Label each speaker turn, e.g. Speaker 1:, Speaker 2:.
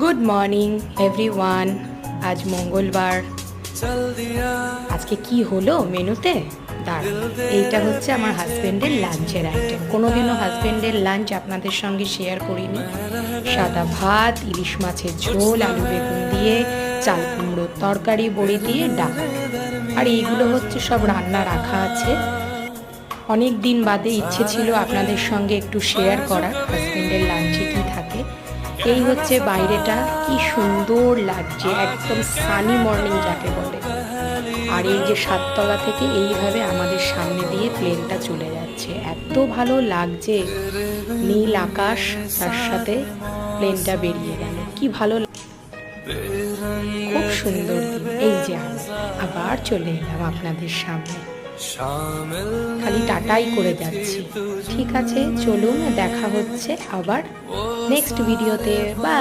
Speaker 1: Good morning everyone. আজ মঙ্গলবার। আজকে কি হলো মেনুতে? দাঁড়ান, এইটা হচ্ছে আমার হাজব্যান্ডের লাঞ্চের আইটেম। কোনোদিনও হাজব্যান্ডের লাঞ্চ আপনাদের সঙ্গে শেয়ার করিনি। সাদা ভাত, ইলিশ মাছের ঝোল, আলু বেগুন দিয়ে, চাল কুমড়োর তরকারি, বড়ি দিয়ে ডাল। আর এইগুলো হচ্ছে সব রান্না রাখা আছে। অনেক দিন বাদে ইচ্ছে ছিল আপনাদের সঙ্গে একটু শেয়ার করার হাজব্যান্ডের লাঞ্চে কী থাকে। এই হচ্ছে বাইরেটা, কি সুন্দর লাগছে, একদম সানি মর্নিং যাকে বলে। আর এই যে সাততলা থেকে এইভাবে আমাদের সামনে দিয়ে প্লেনটা চলে যাচ্ছে, এত ভালো লাগছে। নীল আকাশ, তার সাথে প্লেনটা বেরিয়ে গেল, কি ভালো, খুব সুন্দর দিন। এই যে আমি আবার চলে এলাম আপনাদের সামনে, খালি টাটাই করে যাচ্ছি। ঠিক আছে, চলুন, দেখা হচ্ছে আবার নেক্সট ভিডিওতে। বাই।